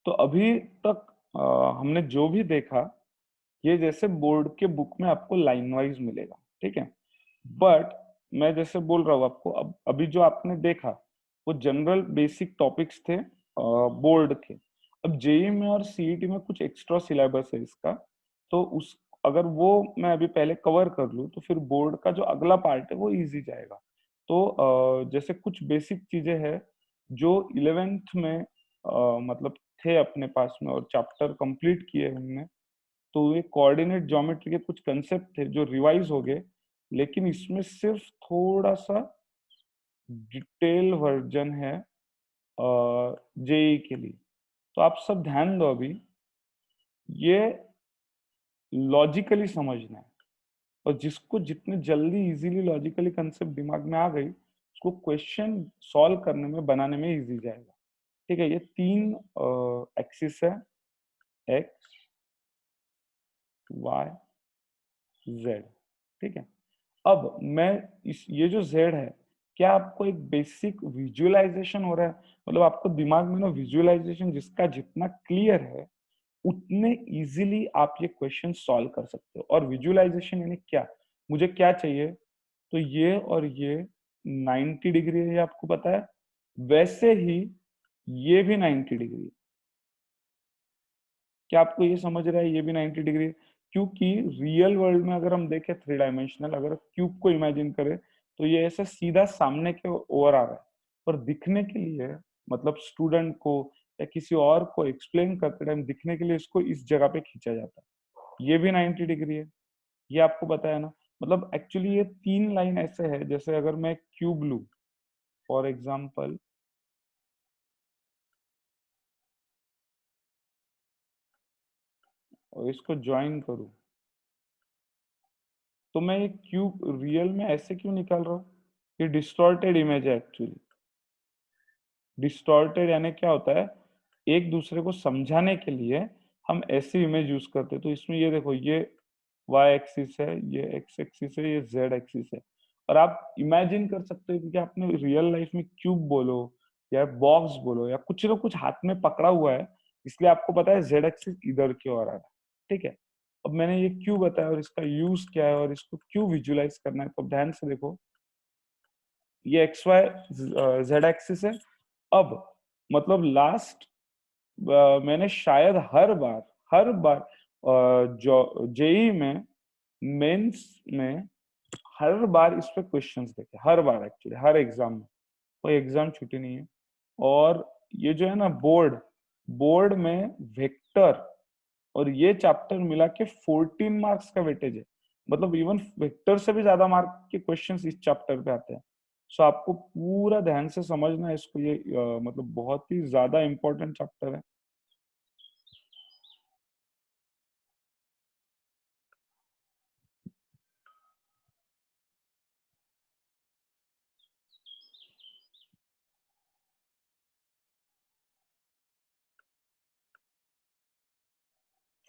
तो अभी तक हमने जो भी देखा, ये जैसे बोर्ड के बुक में आपको लाइन वाइज मिलेगा, ठीक है। बट मैं जैसे बोल रहा हूँ आपको, अब अभी जो आपने देखा वो जनरल बेसिक टॉपिक्स थे बोर्ड के। अब जेई में और सीईटी में कुछ एक्स्ट्रा सिलेबस है इसका, तो उस अगर वो मैं अभी पहले कवर कर लूँ तो फिर बोर्ड का जो अगला पार्ट है वो इजी जाएगा। तो जैसे कुछ बेसिक चीजें हैं जो 11th में मतलब थे अपने पास में और चैप्टर कंप्लीट किए हमने। तो ये कोऑर्डिनेट ज्योमेट्री के कुछ कंसेप्ट थे जो रिवाइज हो गए, लेकिन इसमें सिर्फ थोड़ा सा डिटेल वर्जन है जेई के लिए। तो आप सब ध्यान दो अभी, ये लॉजिकली समझना है, और जिसको जितने जल्दी इजीली लॉजिकली कंसेप्ट दिमाग में आ गई, उसको क्वेश्चन सॉल्व करने में बनाने में इजी जाएगा। ठीक है, ये तीन एक्सिस है, एक्स वाई जेड। ठीक है, अब मैं इस ये जो z है, क्या आपको एक बेसिक विजुअलाइजेशन हो रहा है? मतलब आपको दिमाग में ना विजुअलाइजेशन जिसका जितना क्लियर है, उतने इजीली आप ये क्वेश्चन सॉल्व कर सकते हो। और विजुअलाइजेशन यानी क्या, मुझे क्या चाहिए, तो ये और ये 90 डिग्री है, ये आपको पता है। वैसे ही ये भी 90 डिग्री है। क्या आपको ये समझ रहा है, ये भी 90 डिग्री है? क्योंकि रियल वर्ल्ड में अगर हम देखें थ्री डायमेंशनल, अगर क्यूब को इमेजिन करें, तो ये ऐसे सीधा सामने के ओर आ रहा है। पर दिखने के लिए, मतलब स्टूडेंट को या किसी और को एक्सप्लेन करते टाइम दिखने के लिए इसको इस जगह पे खींचा जाता है। ये भी 90 डिग्री है, ये आपको पता है ना। मतलब एक्चुअली ये तीन लाइन ऐसे है, जैसे अगर मैं क्यूब लू फॉर एग्जाम्पल, और इसको ज्वाइन करूं, तो मैं ये क्यूब रियल में ऐसे क्यों निकाल रहा हूँ? ये डिस्टॉर्टेड इमेज है एक्चुअली। डिस्टॉर्टेड यानी क्या होता है, एक दूसरे को समझाने के लिए हम ऐसी इमेज यूज करते हैं। तो इसमें ये देखो, ये वाई एक्सिस है, ये एक्स एक्सिस है, ये जेड एक्सिस है। और आप इमेजिन कर सकते हो कि आपने रियल लाइफ में क्यूब बोलो या बॉक्स बोलो या कुछ ना कुछ हाथ में पकड़ा हुआ है, इसलिए आपको पता है जेड एक्सिस इधर की ओर आ रहा है। ठीक है, अब मैंने ये क्यों बताया और इसका यूज क्या है और इसको क्यों विजुलाइज करना है, तो ध्यान से देखो। ये एक्स वाई जेड एक्सिस है। अब मतलब लास्ट मैंने शायद हर बार जो जेई में, मेंस में, हर बार इस पे क्वेश्चंस देखे, हर बार एक्चुअली हर एग्जाम में, कोई एग्जाम छुट्टी नहीं है। और ये जो है ना बोर्ड, बोर्ड में वेक्टर और ये चैप्टर मिला के 14 मार्क्स का वेटेज है। मतलब इवन वेक्टर से भी ज्यादा मार्क के क्वेश्चंस इस चैप्टर पे आते हैं। सो आपको पूरा ध्यान से समझना है इसको, ये मतलब बहुत ही ज्यादा इंपॉर्टेंट चैप्टर है।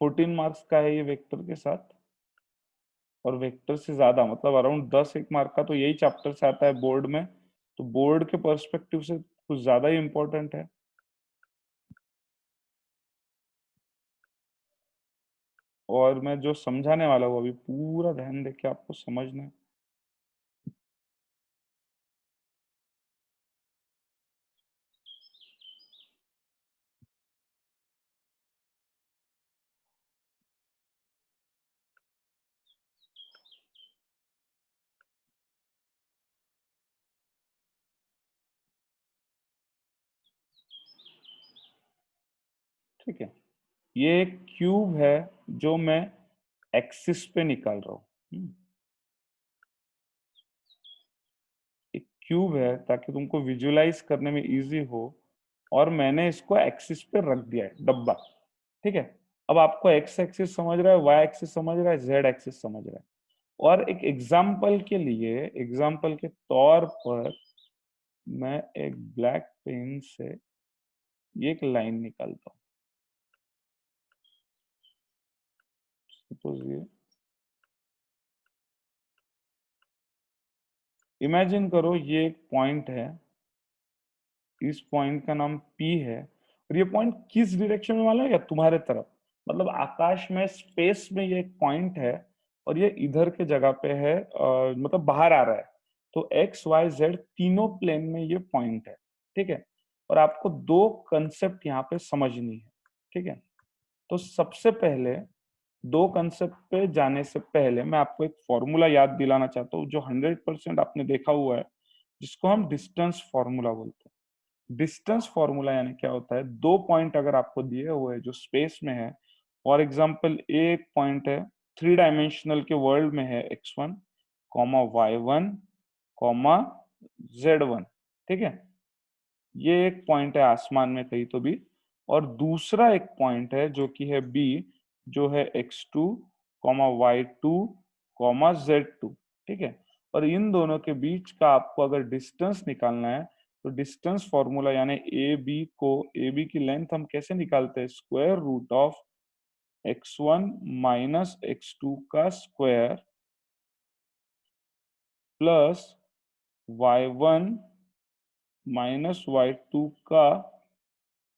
14 मार्क्स का है ये वेक्टर के साथ, और वेक्टर से ज्यादा मतलब अराउंड 10 एक मार्क का तो यही चैप्टर से आता है बोर्ड में। तो बोर्ड के पर्सपेक्टिव से कुछ ज्यादा ही इंपॉर्टेंट है। और मैं जो समझाने वाला हूँ अभी, पूरा ध्यान देके आपको समझना है। ठीक है, ये एक क्यूब है जो मैं एक्सिस पे निकाल रहा हूँ। एक क्यूब है ताकि तुमको विजुलाइज करने में इजी हो, और मैंने इसको एक्सिस पे रख दिया है डब्बा। ठीक है, अब आपको एक्स एक्सिस समझ रहा है, वाई एक्सिस समझ रहा है, जेड एक्सिस समझ रहा है। और एक एग्जाम्पल के लिए, एग्जाम्पल के तौर पर, मैं एक ब्लैक पेन से ये एक लाइन निकालता हूँ। सपोज ये, इमेजिन करो ये एक पॉइंट है, इस पॉइंट का नाम P है, और ये पॉइंट किस डायरेक्शन में मालूम है क्या? तुम्हारे तरफ, मतलब आकाश में, स्पेस में ये एक पॉइंट है और ये इधर के जगह पे है, मतलब बाहर आ रहा है। तो एक्स वाई जेड तीनों प्लेन में ये पॉइंट है, ठीक है। और आपको दो कंसेप्ट यहाँ पे समझनी है, ठीक है। तो सबसे पहले दो कंसेप्ट पे जाने से पहले मैं आपको एक फॉर्मूला याद दिलाना चाहता हूँ जो 100% आपने देखा हुआ है, जिसको हम डिस्टेंस फॉर्मूला बोलते हैं। डिस्टेंस फॉर्मूला यानी क्या होता है, दो पॉइंट अगर आपको दिए हुए हैं जो स्पेस में है, फॉर एग्जाम्पल एक पॉइंट है थ्री डायमेंशनल के वर्ल्ड में है x1 comma y1 comma z1, ठीक है। ये एक पॉइंट है आसमान में कहीं तो भी, और दूसरा एक पॉइंट है जो कि है बी, जो है x2 comma y2 comma z2, ठीक है। और इन दोनों के बीच का आपको अगर डिस्टेंस निकालना है तो डिस्टेंस फॉर्मूला यानी ए बी की लेंथ हम कैसे निकालते हैं, square root of x1 minus x2 का square plus y1 minus y2 का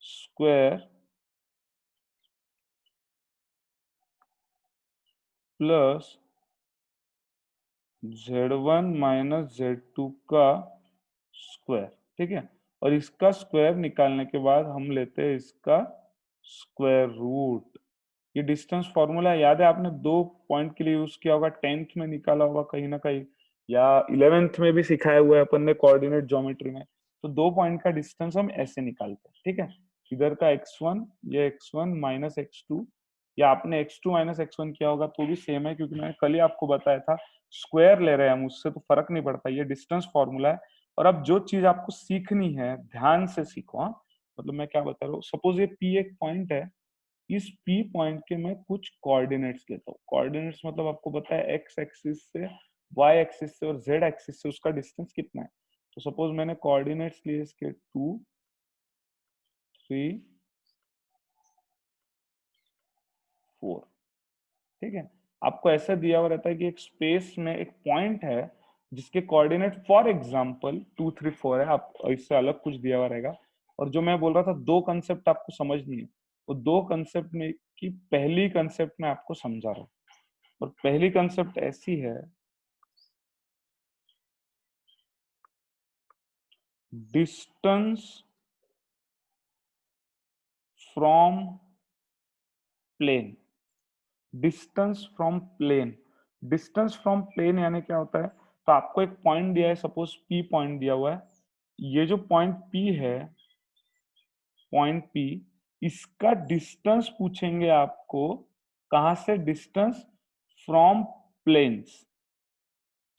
square plus z1 minus z2 का स्क्वायर, ठीक है। और इसका स्क्वायर निकालने के बाद हम लेते हैं इसका स्क्वायर रूट। ये डिस्टेंस फॉर्मूला याद है, आपने दो पॉइंट के लिए यूज किया होगा, 10th में निकाला होगा कहीं ना कहीं, या 11th में भी सिखाया हुआ है अपन ने कोऑर्डिनेट ज्योमेट्री में। तो दो पॉइंट का डिस्टेंस हम ऐसे निकालते हैं, ठीक है। इधर का x1, ये x1 माइनस x2, या आपने x2 माइनस x1 किया होगा तो भी सेम है, क्योंकि मैंने कल ही आपको बताया था स्क्वायर ले रहे हैं हम, उससे तो फर्क नहीं पड़ता, ये डिस्टेंस फॉर्मूला है। और अब जो चीज आपको सीखनी है ध्यान से सीखो, हाँ, मतलब मैं क्या बता रहा हूँ, सपोज ये P एक पॉइंट है, इस P पॉइंट के मैं कुछ कोऑर्डिनेट्स लेता हूँ। कोऑर्डिनेट्स मतलब आपको पता है एक्स एक्सिस से, वाई एक्सिस से और जेड एक्सिस से उसका डिस्टेंस कितना है। तो सपोज मैंने कोऑर्डिनेट्स लिए इसके 2 3 4, ठीक है। आपको ऐसा दिया हुआ रहता है कि एक स्पेस में एक पॉइंट है जिसके कोऑर्डिनेट फॉर एग्जांपल 2 3 4 है, आप इससे अलग कुछ दिया हुआ रहेगा। और जो मैं बोल रहा था दो कंसेप्ट आपको समझनी है, वो दो कंसेप्ट में की पहली कंसेप्ट में आपको समझा रहा हूँ। और पहली कंसेप्ट ऐसी है, distance from plane. Distance from plane, distance from plane यानी क्या होता है, तो आपको एक पॉइंट दिया है, सपोज P पॉइंट दिया हुआ है। ये जो पॉइंट P है, पॉइंट P, इसका डिस्टेंस पूछेंगे आपको, कहां से, डिस्टेंस फ्रॉम प्लेन्स।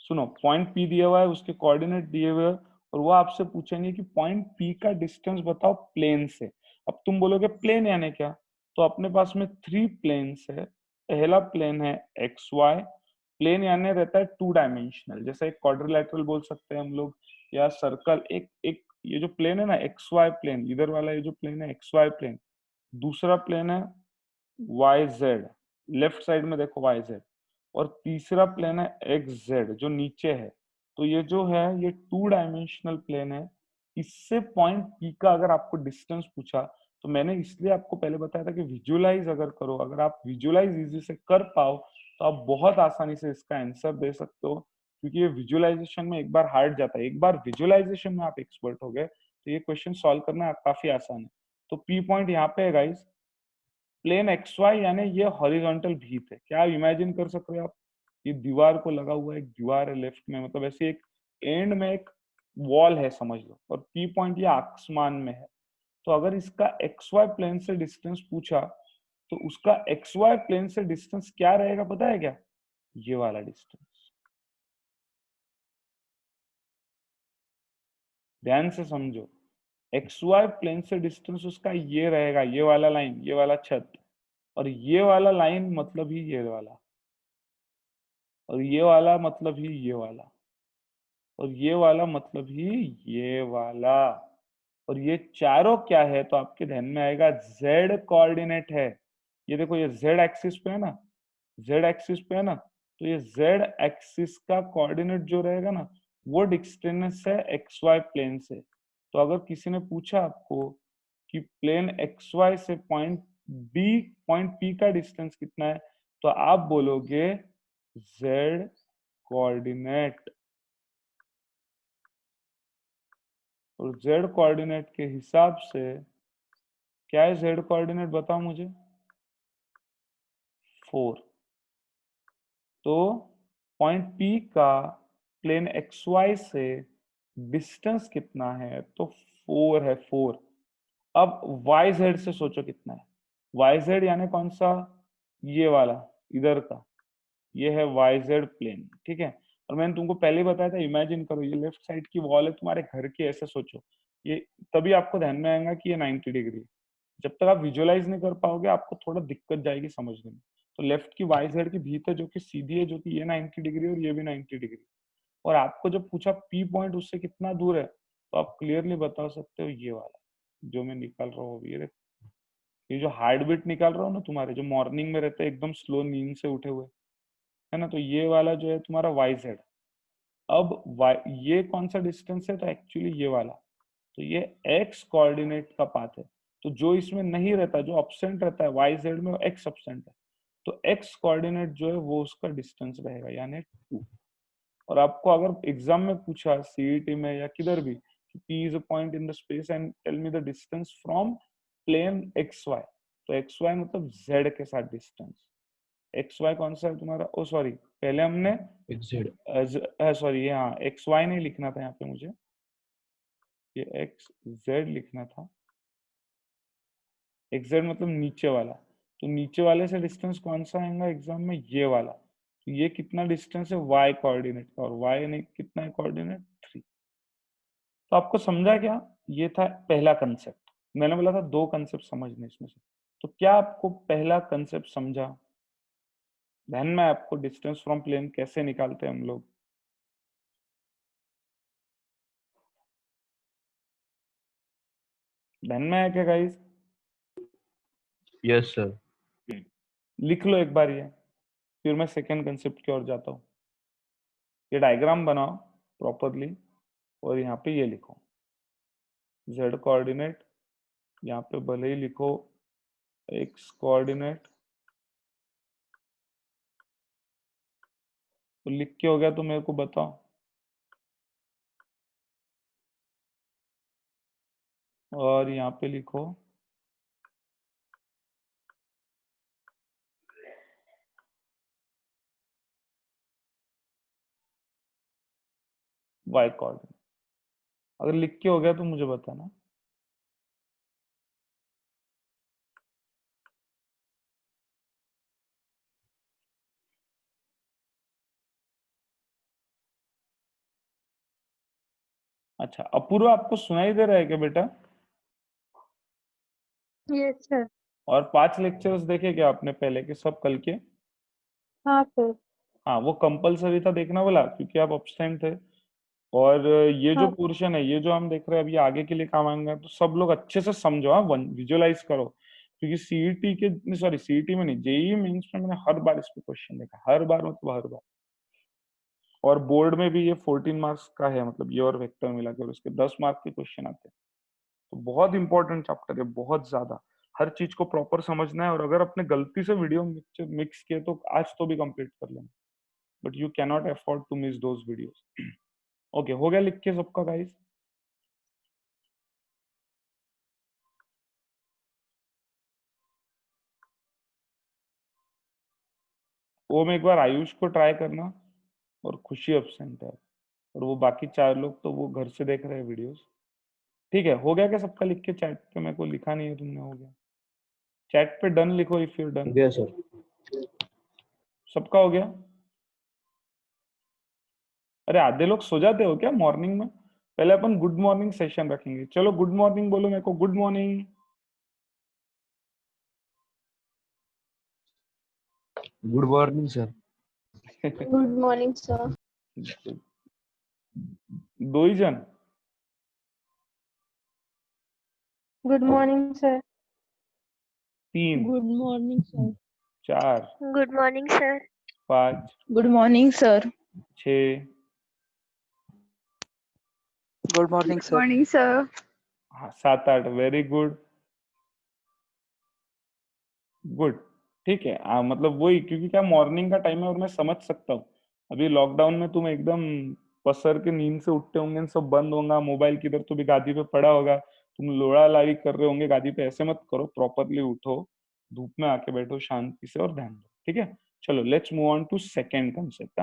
सुनो, पॉइंट P दिया हुआ है, उसके कोऑर्डिनेट दिए हुए हैं, और वो आपसे पूछेंगे कि पॉइंट P का डिस्टेंस बताओ प्लेन से। अब तुम बोलोगे प्लेन यानी क्या, तो अपने पास में थ्री प्लेन्स है। पहला प्लेन है एक्स वाई, प्लेन यानी रहता है टू डायमेंशनल, जैसे एक क्वाड्रिलेटरल बोल सकते हैं हम लोग, या सर्कल। एक एक ये जो प्लेन है ना एक्स वाई प्लेन, इधर वाला ये जो प्लेन है एक्स वाई प्लेन, दूसरा प्लेन है वाई जेड, लेफ्ट साइड में देखो वाई जेड, और तीसरा प्लेन है एक्स जेड जो नीचे है। तो ये जो है ये टू डायमेंशनल प्लेन है। इससे पॉइंट पी का अगर आपको डिस्टेंस पूछा, तो मैंने इसलिए आपको पहले बताया था कि विजुअलाइज अगर करो, अगर आप विजुअलाइज इजी से कर पाओ तो आप बहुत आसानी से इसका आंसर दे सकते हो, क्योंकि ये विजुअलाइजेशन में एक बार हार्ड जाता है। एक बार विजुअलाइजेशन में आप एक्सपर्ट हो गए तो ये क्वेश्चन सॉल्व करना काफी आसान है। तो पी पॉइंट यहाँ पे है गाइस, प्लेन एक्स वाई यानी ये हॉरिजॉन्टल भीत है। क्या आप इमेजिन कर सकते हो, आप ये दीवार को लगा हुआ है, एक दीवार है लेफ्ट में, मतलब ऐसे एक एंड में एक वॉल है समझ लो, और पी पॉइंट ये आसमान में है। तो अगर इसका एक्स वाई प्लेन से डिस्टेंस पूछा, तो उसका एक्स वाई प्लेन से डिस्टेंस क्या रहेगा पता है क्या, ये वाला डिस्टेंस। ध्यान से समझो, एक्स वाई प्लेन से डिस्टेंस उसका ये रहेगा, ये वाला लाइन, ये वाला छत, और ये वाला लाइन मतलब ही ये वाला, और ये वाला मतलब ही ये वाला, और ये वाला मतलब ही ये वाला। और ये चारों क्या है, तो आपके ध्यान में आएगा जेड कोऑर्डिनेट है। ये देखो ये जेड एक्सिस पे है ना, जेड एक्सिस पे है ना, तो ये जेड एक्सिस का कोऑर्डिनेट जो रहेगा ना, वो डिस्टेंस है एक्स वाई प्लेन से। तो अगर किसी ने पूछा आपको कि प्लेन XY से पॉइंट P का डिस्टेंस कितना है, तो आप बोलोगे Z कोऑर्डिनेट, और Z कोऑर्डिनेट के हिसाब से क्या है Z कोऑर्डिनेट, बताओ मुझे। 4। तो पॉइंट P का प्लेन XY से डिस्टेंस कितना है, तो 4 है, 4। अब YZ से सोचो कितना है, YZ यानी कौन सा, ये वाला इधर का, ये है YZ प्लेन, ठीक है। और मैंने तुमको पहले ही बताया था, इमेजिन करो ये लेफ्ट साइड की वॉल है तुम्हारे घर की, ऐसे सोचो, ये तभी आपको ध्यान में आएगा कि ये 90 डिग्री है। जब तक आप विजुअलाइज नहीं कर पाओगे आपको थोड़ा दिक्कत जाएगी समझने में। तो लेफ्ट की YZ की भीतर जो कि सीधी है, जो कि ये 90 डिग्री और ये भी 90 डिग्री, और आपको जब पूछा P पॉइंट उससे कितना दूर है, तो आप क्लियरली बता सकते हो ये वाला जो मैं निकाल रहा हूँ अभी, ये जो हार्ट बीट निकाल रहा हूँ ना तुम्हारे, जो मॉर्निंग में रहते हैं एकदम स्लो नींद से उठे हुए, है ना, तो ये वाला जो है तुम्हारा YZ। अब ये कौन सा डिस्टेंस है, तो एक्चुअली ये वाला, तो ये x कोऑर्डिनेट का पाथ है। तो जो इसमें नहीं रहता, जो एब्सेंट रहता है YZ में, x एब्सेंट है, तो x कोऑर्डिनेट जो है वो उसका डिस्टेंस रहेगा, यानी 2। और आपको अगर एग्जाम में पूछा CET में या किधर भी, P is a point in the space and tell me the distance from plane XY, तो XY मतलब Z के साथ डिस्टेंस। XY कौन सा है तुम्हारा, ओ सॉरी, पहले हमने सॉरी यहाँ XY नहीं लिखना था, यहाँ पे मुझे ये XZ लिखना था। XZ मतलब नीचे वाला, तो नीचे वाले से डिस्टेंस कौन सा आएगा एग्जाम में, ये वाला। तो ये कितना डिस्टेंस है Y कोऑर्डिनेट का, और Y ने कितना है कोऑर्डिनेट 3। तो आपको समझा क्या, ये था पहला कंसेप्ट। मैंने बोला था 2 कंसेप्ट समझने इसमें से, तो क्या आपको पहला कंसेप्ट समझा, ध्यान में आपको डिस्टेंस फ्रॉम प्लेन कैसे निकालते हैं हम लोग, ध्यान में है क्या गाइस? Yes sir. लिख लो एक बार ये, फिर मैं सेकेंड कंसेप्ट की ओर जाता हूँ। ये डायग्राम बनाओ प्रॉपरली, और यहाँ पे ये लिखो Z कोऑर्डिनेट, यहाँ पे भले ही लिखो X कोऑर्डिनेट, तो लिख के हो गया तो मेरे को बताओ। और यहाँ पे लिखो Y कोऑर्डिनेट। अगर लिख के हो गया तो मुझे बताना। अच्छा अपूर्व, आपको सुनाई दे रहा है क्या बेटा? Yes sir. और 5 लेक्चर्स देखे क्या आपने पहले के, सब कल के? हाँ सर। हाँ वो कंपलसरी था देखना वाला, क्योंकि आप अब्सेंट थे। और ये जो हाँ पोर्शन है, ये जो हम देख रहे हैं अभी आगे के लिए काम आएंगे, तो सब लोग अच्छे से समझो, हाँ विजुअलाइज करो, क्योंकि सीईटी के, सॉरी सीईटी में नहीं, जेईई मेंस में मैंने हर बार इस पे क्वेश्चन देखा, हर बार मतलब हर बार। और बोर्ड में भी ये 14 मार्क्स का है, मतलब ये और वेक्टर मिला के, और इसके 10 मार्क्स के क्वेश्चन आते हैं। तो बहुत इंपॉर्टेंट चैप्टर है, बहुत ज्यादा। हर चीज को प्रॉपर समझना है, और अगर अपने गलती से वीडियो मिक्स किए तो आज तो भी कंप्लीट कर लेना, but you cannot afford to miss those videos. Okay, हो गया लिख के सबका गाइस? वो में एक बार आयुष को ट्राई करना, और खुशी एब्सेंट है, और वो बाकी 4 लोग तो वो घर से देख रहे हैं वीडियोस। ठीक है, हो गया क्या सबका लिख के? चैट पे मेरे को लिखा नहीं है तुमने, हो गया? चैट पे डन लिखो if you done. Yes sir. सबका हो गया? अरे आधे लोग सो जाते हो क्या मॉर्निंग में? पहले अपन गुड मॉर्निंग सेशन रखेंगे, चलो गुड मॉर्निंग बोलो मेरे को, good morning. Good morning sir. Good morning sir. 2 ही जन? Good morning sir. 3, good morning sir. 4, good morning sir. 5, good morning sir. 6, good morning sir. Morning sir. 7, 8, very good. Good, ठीक है। मतलब वही, क्योंकि क्या मॉर्निंग का टाइम है और मैं समझ सकता हूँ। अभी लॉकडाउन में तुम एकदम पसर के नींद से उठते होंगे, सब बंद होगा, मोबाइल किधर तो भी गादी पे पड़ा होगा, तुम लोड़ा लाड़ी कर रहे होंगे गादी पे। ऐसे मत करो, प्रॉपरली उठो, धूप में आके बैठो शांति से और ध्यान दो, ठीक है। चलो let's move on to second concept.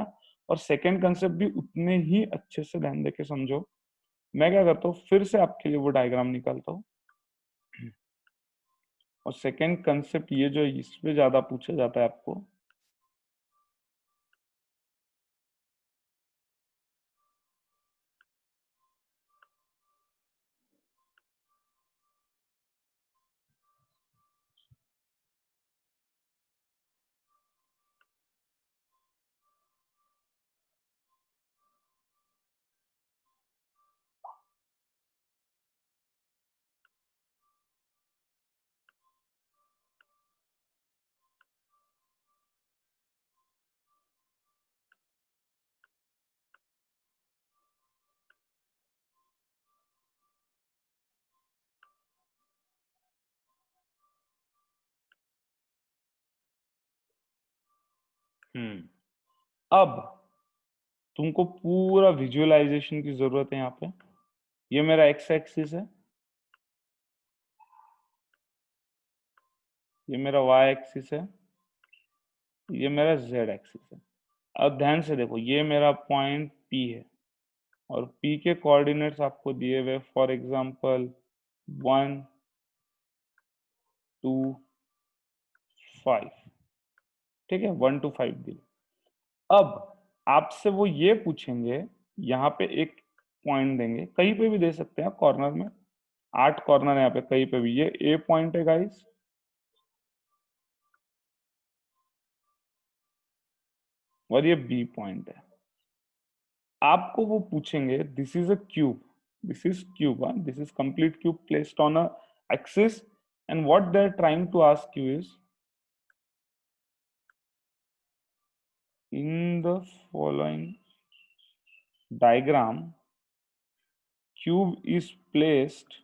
और सेकेंड कंसेप्ट भी उतने ही अच्छे से ध्यान देके समझो। मैं क्या करता हूँ, फिर से आपके लिए वो डायग्राम निकालता हूँ। और सेकेंड कंसेप्ट ये जो इस पे ज्यादा पूछा जाता है आपको, अब तुमको पूरा विजुअलाइजेशन की जरूरत है यहाँ पे। ये मेरा एक्स एक्सिस है, ये मेरा वाई एक्सिस है, ये मेरा जेड एक्सिस है। अब ध्यान से देखो, ये मेरा पॉइंट पी है और पी के कोऑर्डिनेट्स आपको दिए हुए, फॉर एग्जांपल 1 2 5, ठीक है, 1 to 5 दिए। अब आपसे वो ये पूछेंगे, यहाँ पे एक पॉइंट देंगे, कहीं पे भी दे सकते हैं कॉर्नर में, 8 कॉर्नर है यहाँ पे, कहीं पे भी। ये ए पॉइंट है गाइस, और ये बी पॉइंट है। आपको वो पूछेंगे, this is a cube, this is cube, this is complete cube placed on a axis, and what they are trying to ask you is, in the following diagram cube is placed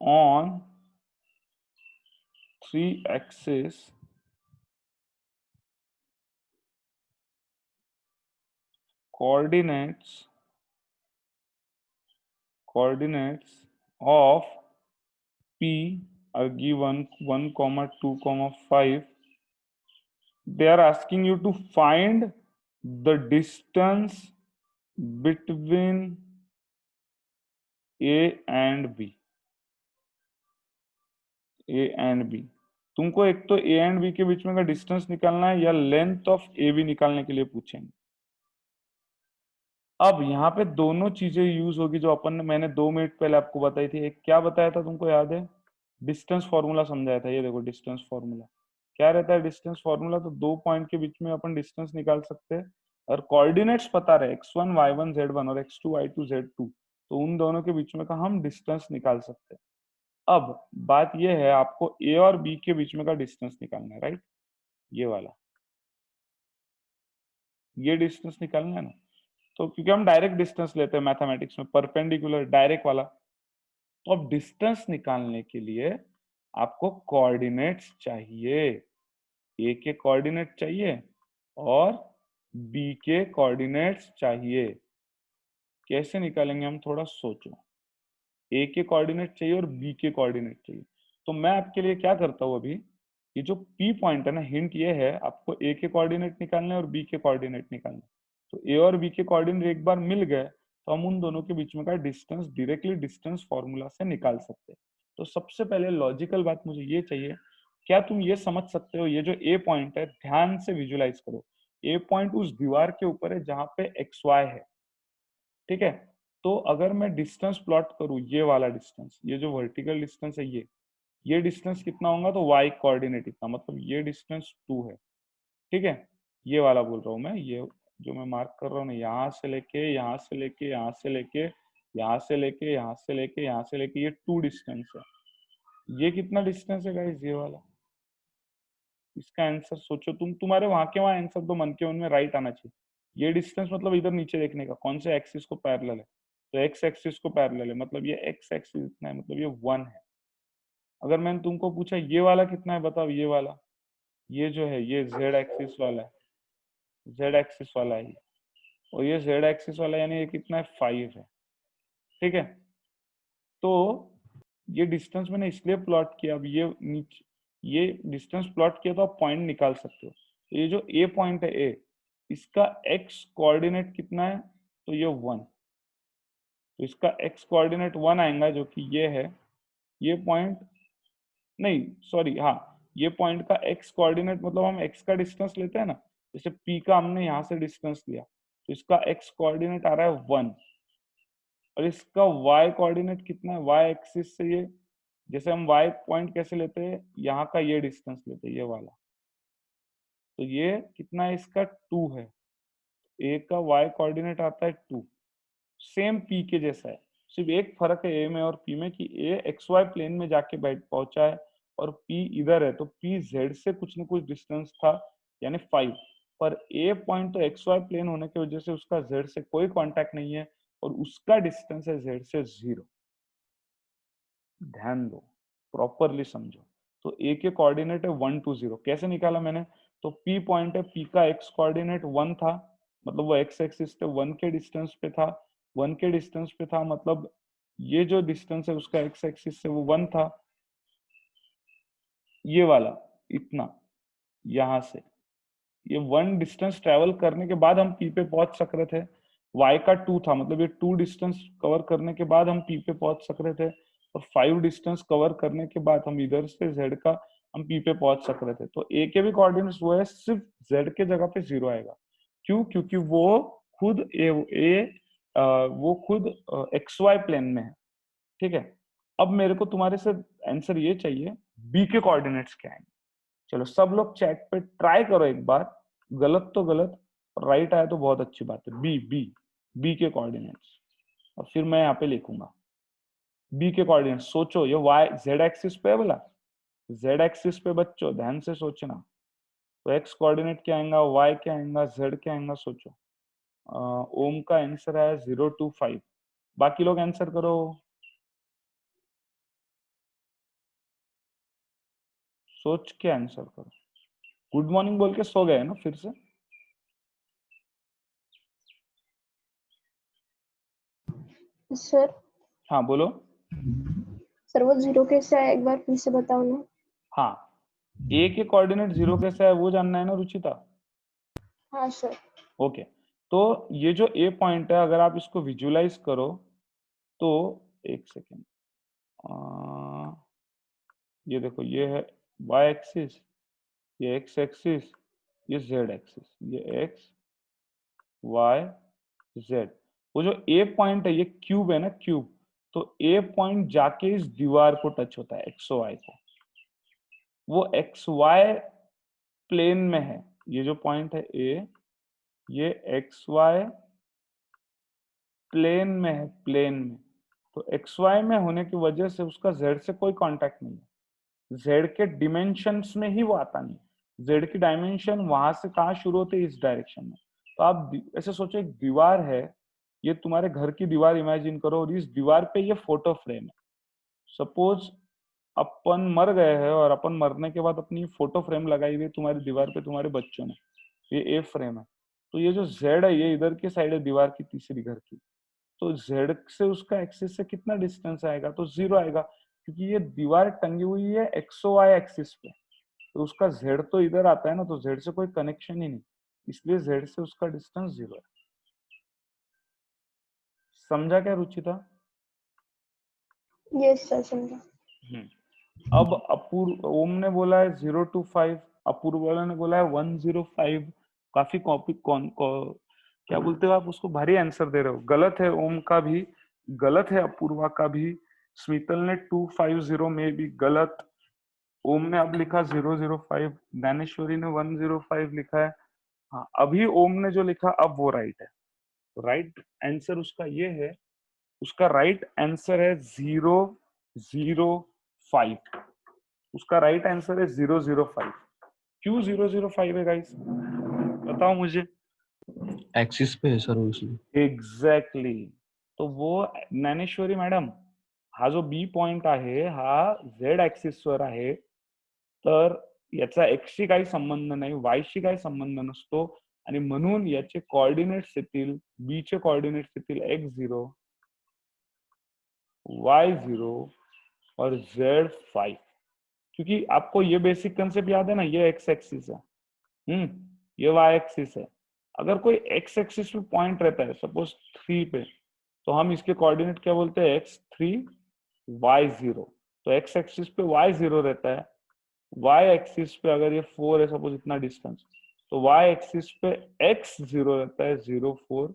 on 3 axes coordinates of p are given 1 comma 2 comma 5. They are asking you to find the distance between a and b. A and B, तुमको एक तो ए and B के बीच में का distance निकालना है, या length of A B निकालने के लिए पूछेंगे। अब यहाँ पे दोनों चीजें यूज होगी जो अपन ने, मैंने 2 मिनट पहले आपको बताई थी। एक क्या बताया था तुमको याद है, डिस्टेंस फॉर्मूला समझाया था। ये देखो डिस्टेंस फॉर्मूला क्या रहता है। डिस्टेंस फॉर्मूला तो 2 पॉइंट के बीच में अपन डिस्टेंस निकाल सकते हैं, और कोऑर्डिनेट्स पता रहे x1 y1 z1 और x2 y2 z2, तो उन दोनों के बीच में का हम डिस्टेंस निकाल सकते हैं। अब बात यह है, आपको ए और बी के बीच में का डिस्टेंस निकालना है, राइट। ये वाला, ये डिस्टेंस निकालना है ना। तो क्योंकि हम डायरेक्ट डिस्टेंस लेते हैं मैथमेटिक्स में, परपेंडिकुलर डायरेक्ट वाला, तो अब डिस्टेंस निकालने के लिए आपको कोऑर्डिनेट्स चाहिए। ए के कोऑर्डिनेट चाहिए और बी के कोऑर्डिनेट्स चाहिए। कैसे निकालेंगे हम, थोड़ा सोचो। ए के कोऑर्डिनेट चाहिए और बी के कोऑर्डिनेट चाहिए। तो मैं आपके लिए क्या करता हूँ अभी, ये जो पी पॉइंट है ना, हिंट ये है, आपको ए के कोऑर्डिनेट निकालने और बी के कोऑर्डिनेट निकालने। तो ए और बी के कोऑर्डिनेट एक बार मिल गए तो हम उन दोनों के बीच में का डिस्टेंस डायरेक्टली डिस्टेंस फॉर्मूला से निकाल सकते हैं। तो सबसे पहले लॉजिकल बात मुझे ये चाहिए, क्या तुम ये समझ सकते हो, ये जो ए पॉइंट है, ध्यान से विजुलाइज करो। ए पॉइंट उस दीवार के ऊपर है जहां पे एक्स वाई है, ठीक है। तो अगर मैं डिस्टेंस प्लॉट करूं, ये वाला डिस्टेंस, ये जो वर्टिकल डिस्टेंस है, ये डिस्टेंस कितना होगा, तो y कोऑर्डिनेट इतना, मतलब ये डिस्टेंस 2 है, ठीक है। ये वाला बोल रहा हूँ मैं, ये जो मैं मार्क कर रहा हूँ ना, यहाँ से लेके यहाँ से लेके यहाँ से लेके यहाँ से लेके यहाँ से लेके यहाँ से लेके, ये 2 डिस्टेंस है। ये कितना डिस्टेंस है गाइस, ये वाला। इसका आंसर सोचो तुम, तुम्हारे वहां के वहां आंसर तो मन के मन में राइट आना चाहिए। ये डिस्टेंस मतलब इधर नीचे देखने का, कौन से एक्सिस को पैरेलल है, तो एक्स एक्सिस को पैरेलल है, मतलब ये एक्स एक्सिस इतना है, मतलब ये 1 है। अगर मैंने तुमको पूछा ये वाला कितना है, बताओ ये वाला, ये जो है ये जेड एक्सिस वाला है, जेड एक्सिस वाला है ये, और ये जेड एक्सिस वाला यानी ये कितना है, 5 है। ठीक है, तो ये डिस्टेंस मैंने इसलिए प्लॉट किया, अब ये नीचे ये डिस्टेंस प्लॉट किया तो आप पॉइंट निकाल सकते हो। तो ये जो ए पॉइंट है ए, इसका एक्स कोऑर्डिनेट कितना है, तो ये 1, तो इसका एक्स कोऑर्डिनेट 1 आएगा, जो कि ये है, ये पॉइंट नहीं सॉरी, हाँ ये पॉइंट का एक्स कोऑर्डिनेट मतलब हम एक्स का डिस्टेंस लेते हैं ना, जैसे पी का हमने यहाँ से डिस्टेंस लिया, तो इसका एक्स कोऑर्डिनेट आ रहा है 1, और इसका वाई कोऑर्डिनेट कितना है, वाई एक्सिस से ये, जैसे हम वाई पॉइंट कैसे लेते हैं, यहाँ का ये डिस्टेंस लेते हैं, ये वाला, तो ये कितना है, इसका 2 है, ए का वाई कोऑर्डिनेट आता है 2, सेम पी के जैसा है, सिर्फ एक फर्क है ए में और पी में कि ए एक्स वाई प्लेन में जाके बैठ पहुंचा है और पी इधर है, तो पी जेड से कुछ न कुछ डिस्टेंस था यानी 5, पर ए पॉइंट तो एक्स वाई प्लेन होने की वजह से उसका जेड से कोई कांटेक्ट नहीं है और उसका डिस्टेंस है जेड से 0। ध्यान दो, प्रॉपरली समझो। तो ए के कोऑर्डिनेट है 1 2 0, कैसे निकाला मैंने, तो पी पॉइंट है, पी का एक्स कोऑर्डिनेट 1 था, मतलब वो एक्स एक्सिस पे 1 के डिस्टेंस पे था, 1 के डिस्टेंस पे था, मतलब ये जो डिस्टेंस है उसका एक्स एक्सिस से वो 1 था, ये वाला इतना, यहां से ये 1 डिस्टेंस ट्रेवल करने के बाद हम पी पे पहुंच सक रहे थे, y का 2 था, मतलब ये 2 डिस्टेंस कवर करने के बाद हम पी पे पहुंच सक रहे थे, और 5 डिस्टेंस कवर करने के बाद हम इधर से z का हम पी पे पहुंच सक रहे थे। तो a के भी कोऑर्डिनेट्स वो है, सिर्फ z के जगह पे 0 आएगा। क्यों? क्योंकि वो खुद वो खुद एक्स वाई प्लेन में है। ठीक है, अब मेरे को तुम्हारे से आंसर ये चाहिए, b के कोऑर्डिनेट्स क्या आएंगे। चलो सब लोग चैट पे ट्राई करो एक बार, गलत तो गलत, राइट आया तो बहुत अच्छी बात है। बी के कोऑर्डिनेट्स, और फिर मैं यहाँ पे लिखूंगा बी के कोऑर्डिनेट्स। सोचो, ये वाई जेड एक्सिस पे है बोला, जेड एक्सिस पे बच्चों ध्यान से सोचना, तो एक्स कोऑर्डिनेट क्या आएगा, वाई क्या आएगा, जेड क्या आएगा, सोचो। ओम का आंसर है 0 2 5, बाकी लोग आंसर करो, सोच के आंसर करो। गुड मॉर्निंग बोल के सो गए ना फिर से? सर हाँ बोलो। सर वो 0 कैसे आया, एक बार फिर से बताओ ना। हाँ, ए के कोऑर्डिनेट 0 कैसा है वो जानना है ना रुचिता? हाँ सर। ओके, तो ये जो ए पॉइंट है, अगर आप इसको विजुलाइज करो तो, एक सेकेंड, ये देखो, ये है वाई एक्सिस, ये एक्स एक्सिस, ये जेड एक्सिस, ये एक्स वाई जेड। वो जो ए पॉइंट है ये क्यूब है ना, क्यूब, तो ए पॉइंट जाके इस दीवार को टच होता है, एक्स वाई को, वो एक्स वाई प्लेन में है। ये जो पॉइंट है ए, ये एक्स वाई प्लेन में है, प्लेन में, तो एक्स वाई में होने की वजह से उसका जेड से कोई कांटेक्ट नहीं है, जेड के डिमेंशंस में ही वो आता नहीं, जेड की डायमेंशन वहां से कहाँ शुरू होते हैं, इस डायरेक्शन में। तो आप ऐसे सोचो, एक दीवार है, ये तुम्हारे घर की दीवार इमेजिन करो, और इस दीवार पे ये फोटो फ्रेम है। सपोज अपन मर गए हैं और अपन मरने के बाद अपनी फोटो फ्रेम लगाई हुई है तुम्हारी दीवार पे तुम्हारे बच्चों ने, ये ए फ्रेम है, तो ये जो जेड है ये इधर की साइड है दीवार की, तीसरी घर की, तो जेड से उसका एक्सिस से कितना डिस्टेंस आएगा, तो 0 आएगा, क्योंकि ये दीवार टंगी हुई है एक्सो वाई एक्सिस पे, तो उसका जेड तो इधर आता है ना, तो जेड से कोई कनेक्शन ही नहीं, इसलिए जेड से उसका डिस्टेंस 0 है। समझा क्या रुचिता? यस सर, समझा। अब अपूर्व, ओम ने बोला है 0 to 5, अपूर्व वाला ने बोला है 105। काफी कॉपी क्या बोलते हो आप उसको, भारी आंसर दे रहे हो। गलत है ओम का भी, गलत है अपूर्वा का भी, स्मितल ने 250 में भी गलत, ओम ने अब लिखा 005, ज्ञानेश्वरी ने 105 लिखा है। हाँ, अभी ओम ने जो लिखा अब वो राइट है, तो राइट आंसर उसका ये है, उसका राइट आंसर है 005, उसका राइट आंसर है 005। क्यों 005 है गाइस, बताओ मुझे। एक्सिस पे है सर वो इसलिए। एग्जैक्टली, तो वो ज्ञानेश्वरी मॅडम, हा जो बी पॉइंट आहे हा झेड ऍक्सिसवर आहे, तर याचा एक्सशी काही संबंध नाही, वायशी काही संबंध नसतो, आणि म्हणून याचे कोऑर्डिनेट्स येतील, बी चे कोऑर्डिनेट्स येतील x0, y0 और z5, क्योंकि आपको ये बेसिक कंसेप्ट याद है ना, ये एक्स एक्सिस है, ये वाई एक्सिस है। अगर कोई एक्स एक्सिस पे पॉइंट रहता है सपोज 3 पे, तो हम इसके कोऑर्डिनेट क्या बोलते हैं, x3 y0। तो एक्स एक्सिस पे y0 रहता है, y एक्सिस पे अगर ये 4 है सपोज इतना डिस्टेंस, तो y एक्सिस पे x0 रहता है 0 4,